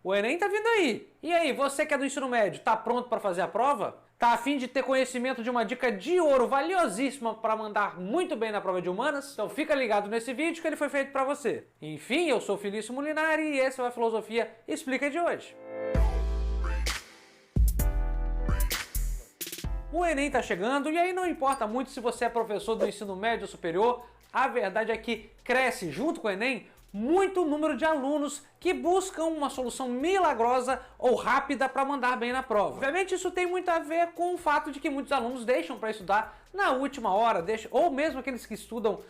O Enem tá vindo aí. E aí, você que é do ensino médio, tá pronto para fazer a prova? Tá a fim de ter conhecimento de uma dica de ouro valiosíssima para mandar muito bem na prova de humanas? Então fica ligado nesse vídeo que ele foi feito para você. Enfim, eu sou Felício Molinari e esse é o Filosofia Explica de hoje. O Enem tá chegando e aí não importa muito se você é professor do ensino médio ou superior, a verdade é que cresce junto com o Enem muito número de alunos que buscam uma solução milagrosa ou rápida para mandar bem na prova. Obviamente isso tem muito a ver com o fato de que muitos alunos deixam para estudar na última hora, ou mesmo aqueles que estudam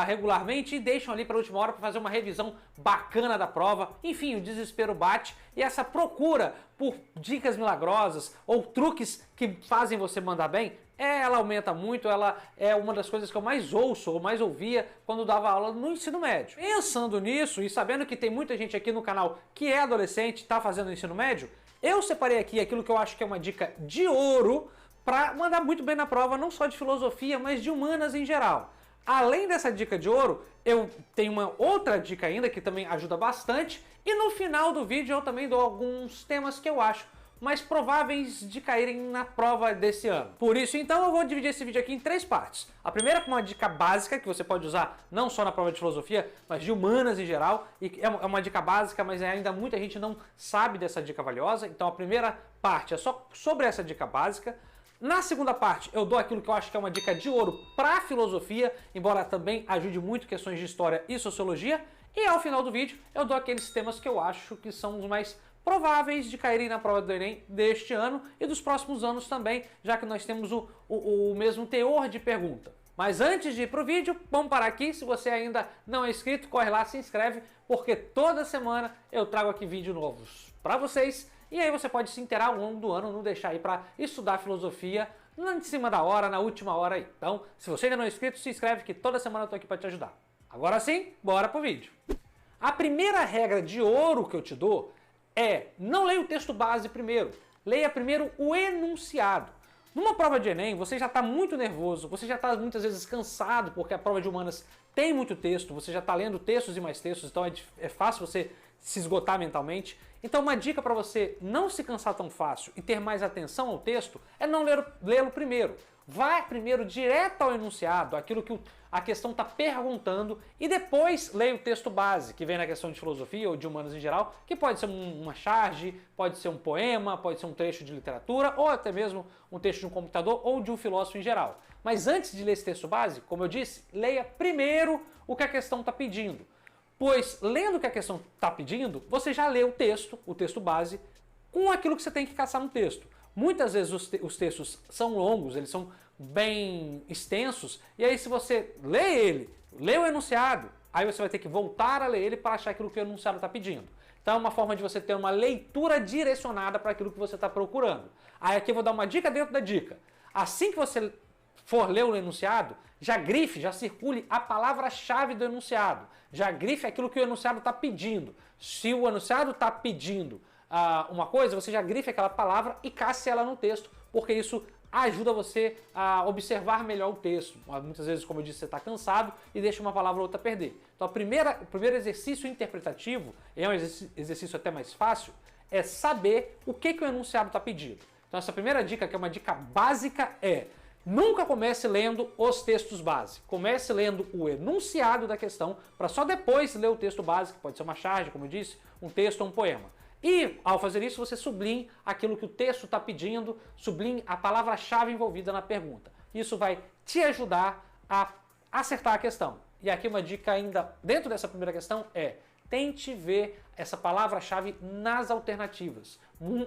regularmente e deixam ali para a última hora para fazer uma revisão bacana da prova. Enfim, o desespero bate e essa procura por dicas milagrosas ou truques que fazem você mandar bem, ela aumenta muito, ela é uma das coisas que eu mais ouço ou mais ouvia quando dava aula no ensino médio. Pensando nisso e sabendo que tem muita gente aqui no canal que é adolescente, está fazendo ensino médio, eu separei aqui aquilo que eu acho que é uma dica de ouro para mandar muito bem na prova, não só de filosofia, mas de humanas em geral. Além dessa dica de ouro, eu tenho uma outra dica ainda que também ajuda bastante e no final do vídeo eu também dou alguns temas que eu acho mais prováveis de caírem na prova desse ano. Por isso, então, eu vou dividir esse vídeo aqui em três partes. A primeira com uma dica básica que você pode usar não só na prova de filosofia, mas de humanas em geral. E é uma dica básica, mas ainda muita gente não sabe dessa dica valiosa. Então a primeira parte é só sobre essa dica básica. Na segunda parte, eu dou aquilo que eu acho que é uma dica de ouro para filosofia, embora também ajude muito questões de história e sociologia. E ao final do vídeo, eu dou aqueles temas que eu acho que são os mais prováveis de caírem na prova do Enem deste ano e dos próximos anos também, já que nós temos o mesmo teor de pergunta. Mas antes de ir para o vídeo, vamos parar aqui. Se você ainda não é inscrito, corre lá, se inscreve, porque toda semana eu trago aqui vídeos novos para vocês. E aí você pode se inteirar ao longo do ano, não deixar aí para estudar filosofia em cima da hora, na última hora aí. Então, se você ainda não é inscrito, se inscreve que toda semana eu tô aqui para te ajudar. Agora sim, bora pro vídeo. A primeira regra de ouro que eu te dou é, não leia o texto base primeiro, leia primeiro o enunciado. Numa prova de Enem, você já está muito nervoso, você já está muitas vezes cansado, porque a prova de humanas tem muito texto, você já está lendo textos e mais textos, então é fácil você se esgotar mentalmente. Então uma dica para você não se cansar tão fácil e ter mais atenção ao texto é não lê-lo primeiro. Vá primeiro direto ao enunciado, aquilo que a questão está perguntando, e depois leia o texto base, que vem na questão de filosofia ou de humanas em geral, que pode ser uma charge, pode ser um poema, pode ser um trecho de literatura, ou até mesmo um texto de um computador ou de um filósofo em geral. Mas antes de ler esse texto base, como eu disse, leia primeiro o que a questão está pedindo. Pois, lendo o que a questão está pedindo, você já lê o texto base, com aquilo que você tem que caçar no texto. Muitas vezes os textos são longos, eles são bem extensos, e aí se você lê o enunciado, aí você vai ter que voltar a ler ele para achar aquilo que o enunciado está pedindo. Então é uma forma de você ter uma leitura direcionada para aquilo que você está procurando. Aí aqui eu vou dar uma dica dentro da dica. Assim que você for ler o enunciado, já grife, já circule a palavra-chave do enunciado. Já grife aquilo que o enunciado está pedindo. Se o enunciado está pedindo uma coisa, você já grife aquela palavra e casse ela no texto, porque isso ajuda você a observar melhor o texto. Muitas vezes, como eu disse, você está cansado e deixa uma palavra ou outra perder. Então o primeiro exercício interpretativo, é um exercício até mais fácil, é saber o que o enunciado está pedindo. Então essa primeira dica, que é uma dica básica, é: nunca comece lendo os textos base. Comece lendo o enunciado da questão, para só depois ler o texto base, que pode ser uma charge, como eu disse, um texto ou um poema. E, ao fazer isso, você sublinhe aquilo que o texto está pedindo, sublinhe a palavra-chave envolvida na pergunta. Isso vai te ajudar a acertar a questão. E aqui uma dica ainda dentro dessa primeira questão é: tente ver essa palavra-chave nas alternativas.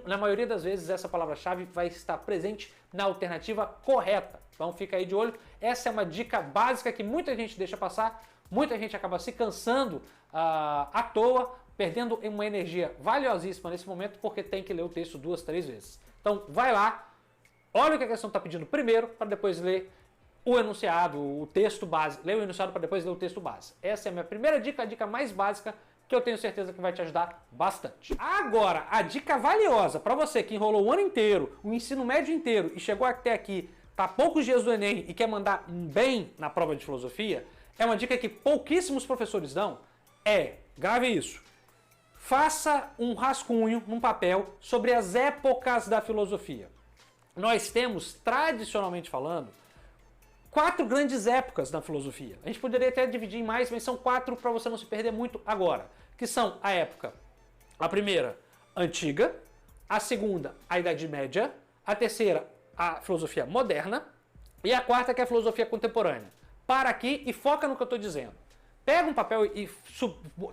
Na maioria das vezes essa palavra-chave vai estar presente na alternativa correta. Então fica aí de olho. Essa é uma dica básica que muita gente deixa passar, muita gente acaba se cansando à toa, perdendo uma energia valiosíssima nesse momento porque tem que ler o texto 2, 3 vezes. Então vai lá, olha o que a questão está pedindo primeiro, para depois ler o enunciado, o texto base. Lê o enunciado para depois ler o texto base. Essa é a minha primeira dica, a dica mais básica, que eu tenho certeza que vai te ajudar bastante. Agora, a dica valiosa para você que enrolou o ano inteiro, o ensino médio inteiro e chegou até aqui, tá há poucos dias do Enem e quer mandar bem na prova de filosofia, é uma dica que pouquíssimos professores dão, grave isso: faça um rascunho num papel sobre as épocas da filosofia. Nós temos, tradicionalmente falando, 4 grandes épocas na filosofia. A gente poderia até dividir em mais, mas são 4 para você não se perder muito agora. Que são a primeira, antiga, a segunda, a Idade Média, a terceira, a filosofia moderna e a quarta, que é a filosofia contemporânea. Para aqui e foca no que eu estou dizendo. Pega um papel e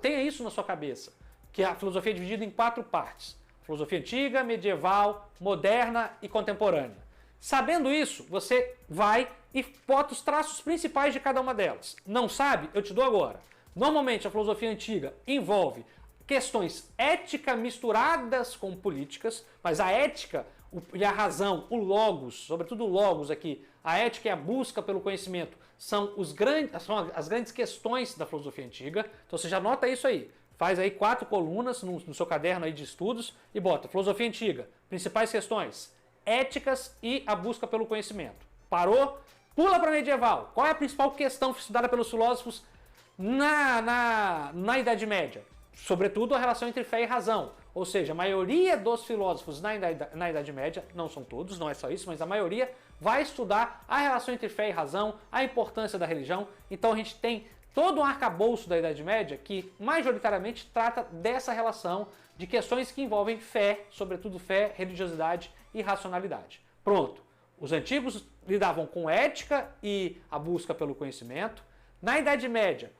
tenha isso na sua cabeça, que a filosofia é dividida em 4 partes. Filosofia antiga, medieval, moderna e contemporânea. Sabendo isso, você vai e bota os traços principais de cada uma delas. Não sabe? Eu te dou agora. Normalmente a filosofia antiga envolve questões éticas misturadas com políticas, mas a ética e a razão, o logos, sobretudo o logos aqui, a ética e a busca pelo conhecimento são as grandes questões da filosofia antiga. Então você já nota isso aí. Faz aí 4 colunas no seu caderno aí de estudos e bota filosofia antiga, principais questões, éticas e a busca pelo conhecimento. Parou? Pula para medieval. Qual é a principal questão estudada pelos filósofos na Idade Média? Sobretudo a relação entre fé e razão. Ou seja, a maioria dos filósofos na Idade Média, não são todos, não é só isso, mas a maioria vai estudar a relação entre fé e razão, a importância da religião. Então a gente tem todo um arcabouço da Idade Média que majoritariamente trata dessa relação de questões que envolvem fé, sobretudo fé, religiosidade e racionalidade. Pronto. Os antigos lidavam com ética e a busca pelo conhecimento. Na Idade Média,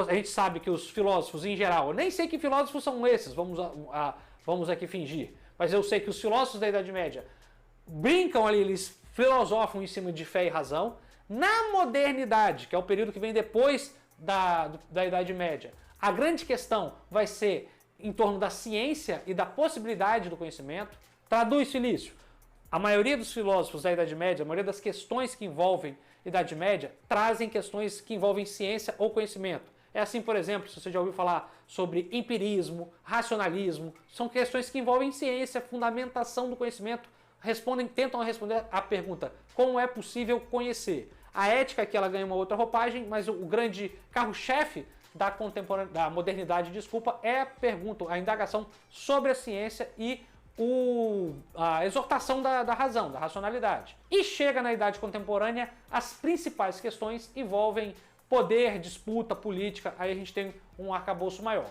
a gente sabe que os filósofos em geral, eu nem sei que filósofos são esses, vamos aqui fingir, mas eu sei que os filósofos da Idade Média brincam ali, eles filosofam em cima de fé e razão. Na modernidade, que é o período que vem depois da Idade Média, a grande questão vai ser em torno da ciência e da possibilidade do conhecimento. Traduz, Felício. A maioria dos filósofos da Idade Média, a maioria das questões que envolvem Idade Média, trazem questões que envolvem ciência ou conhecimento. É assim, por exemplo, se você já ouviu falar sobre empirismo, racionalismo, são questões que envolvem ciência, fundamentação do conhecimento, tentam responder à pergunta, como é possível conhecer? A ética aqui ela ganha uma outra roupagem, mas o grande carro-chefe da modernidade, é a pergunta, a indagação sobre a ciência e a exortação da razão, da racionalidade. E chega na idade contemporânea, as principais questões envolvem poder, disputa, política, aí a gente tem um arcabouço maior.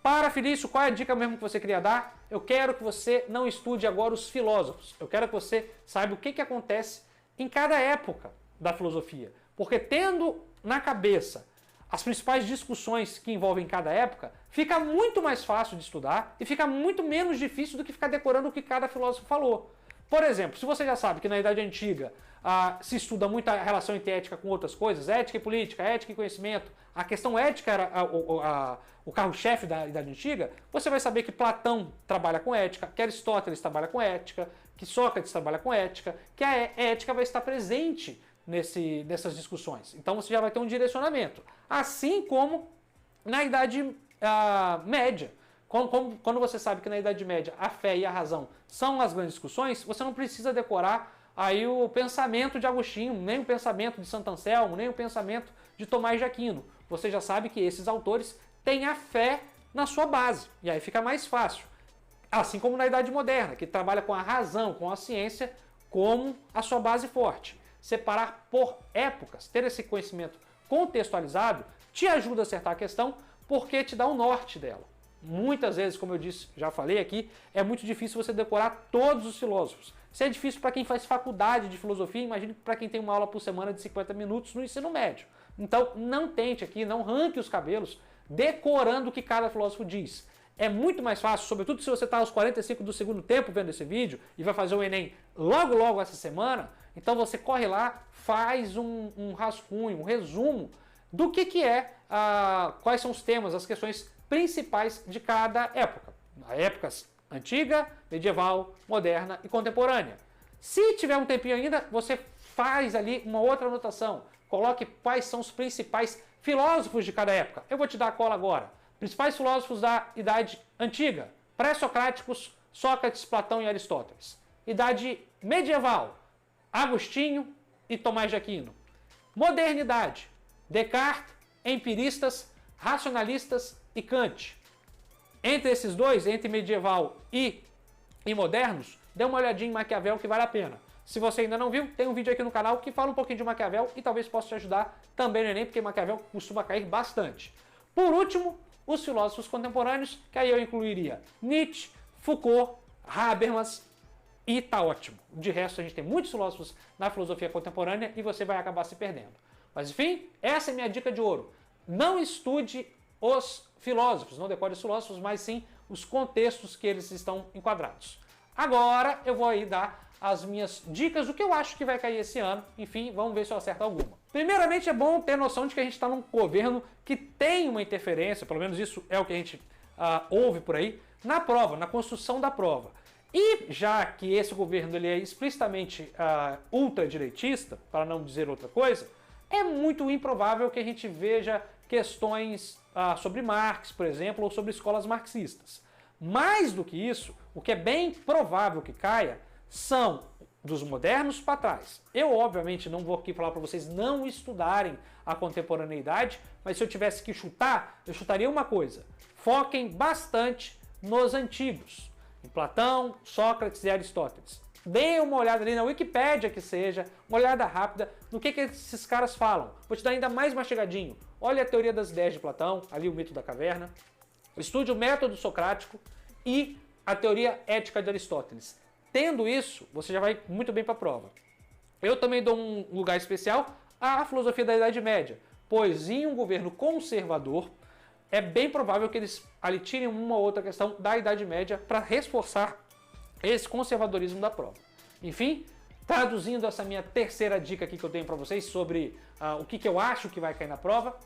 Para, Felício, qual é a dica mesmo que você queria dar? Eu quero que você não estude agora os filósofos, eu quero que você saiba o que acontece em cada época da filosofia, porque tendo na cabeça as principais discussões que envolvem cada época, fica muito mais fácil de estudar e fica muito menos difícil do que ficar decorando o que cada filósofo falou. Por exemplo, se você já sabe que na Idade Antiga se estuda muito a relação entre ética com outras coisas, ética e política, ética e conhecimento, a questão ética era o carro-chefe da Idade Antiga, você vai saber que Platão trabalha com ética, que Aristóteles trabalha com ética, que Sócrates trabalha com ética, que a ética vai estar presente nessas discussões. Então você já vai ter um direcionamento. Assim como na Idade Média. Quando você sabe que na Idade Média a fé e a razão são as grandes discussões, você não precisa decorar aí o pensamento de Agostinho, nem o pensamento de Santo Anselmo, nem o pensamento de Tomás de Aquino. Você já sabe que esses autores têm a fé na sua base, e aí fica mais fácil. Assim como na Idade Moderna, que trabalha com a razão, com a ciência, como a sua base forte. Separar por épocas, ter esse conhecimento contextualizado, te ajuda a acertar a questão, porque te dá o norte dela. Muitas vezes, como eu disse, já falei aqui, é muito difícil você decorar todos os filósofos. Isso é difícil para quem faz faculdade de filosofia, imagine para quem tem uma aula por semana de 50 minutos no ensino médio. Então, não tente aqui, não arranque os cabelos decorando o que cada filósofo diz. É muito mais fácil, sobretudo se você está aos 45 do segundo tempo vendo esse vídeo e vai fazer o Enem logo essa semana, então você corre lá, faz um rascunho, um resumo do que é, quais são os temas, as questões principais de cada época. Épocas antiga, medieval, moderna e contemporânea. Se tiver um tempinho ainda, você faz ali uma outra anotação. Coloque quais são os principais filósofos de cada época. Eu vou te dar a cola agora. Principais filósofos da Idade Antiga, pré-socráticos, Sócrates, Platão e Aristóteles. Idade Medieval, Agostinho e Tomás de Aquino. Modernidade, Descartes, empiristas, racionalistas e Kant. entre esses dois, entre medieval e modernos, dê uma olhadinha em Maquiavel que vale a pena. Se você ainda não viu, tem um vídeo aqui no canal que fala um pouquinho de Maquiavel e talvez possa te ajudar também no Enem, porque Maquiavel costuma cair bastante. Por último, os filósofos contemporâneos, que aí eu incluiria Nietzsche, Foucault, Habermas e tá ótimo. De resto, a gente tem muitos filósofos na filosofia contemporânea e você vai acabar se perdendo. Mas enfim, essa é a minha dica de ouro. Não estude os filósofos, não decore os filósofos, mas sim os contextos que eles estão enquadrados. Agora eu vou aí dar as minhas dicas do que eu acho que vai cair esse ano. Enfim, vamos ver se eu acerto alguma. Primeiramente, é bom ter noção de que a gente está num governo que tem uma interferência, pelo menos isso é o que a gente ouve por aí, na prova, na construção da prova. E já que esse governo ele é explicitamente ultradireitista, para não dizer outra coisa, é muito improvável que a gente veja questões sobre Marx, por exemplo, ou sobre escolas marxistas. Mais do que isso, o que é bem provável que caia são dos modernos para trás. Eu, obviamente, não vou aqui falar para vocês não estudarem a contemporaneidade, mas se eu tivesse que chutar, eu chutaria uma coisa. Foquem bastante nos antigos, em Platão, Sócrates e Aristóteles. Deem uma olhada ali na Wikipédia que seja, uma olhada rápida no que esses caras falam. Vou te dar ainda mais mastigadinho. Olha a teoria das ideias de Platão, ali o mito da caverna. Estude o método socrático e a teoria ética de Aristóteles. Tendo isso, você já vai muito bem para a prova. Eu também dou um lugar especial à filosofia da Idade Média, pois em um governo conservador, é bem provável que eles ali tirem uma ou outra questão da Idade Média para reforçar esse conservadorismo da prova. Enfim, traduzindo essa minha terceira dica aqui que eu tenho para vocês sobre o que eu acho que vai cair na prova,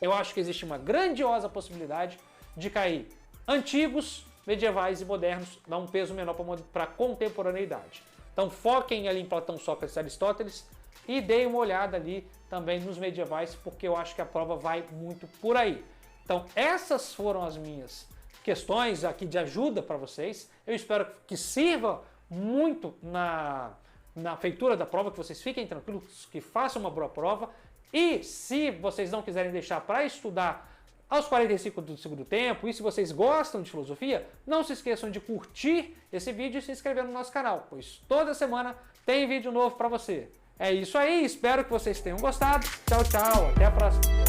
eu acho que existe uma grandiosa possibilidade de cair antigos, medievais e modernos, dá um peso menor para a contemporaneidade. Então foquem ali em Platão, Sócrates e Aristóteles e deem uma olhada ali também nos medievais, porque eu acho que a prova vai muito por aí. Então essas foram as minhas questões aqui de ajuda para vocês. Eu espero que sirva muito na feitura da prova, que vocês fiquem tranquilos, que façam uma boa prova. E se vocês não quiserem deixar para estudar aos 45 do segundo tempo, e se vocês gostam de filosofia, não se esqueçam de curtir esse vídeo e se inscrever no nosso canal, pois toda semana tem vídeo novo para você. É isso aí, espero que vocês tenham gostado. Tchau, tchau, até a próxima.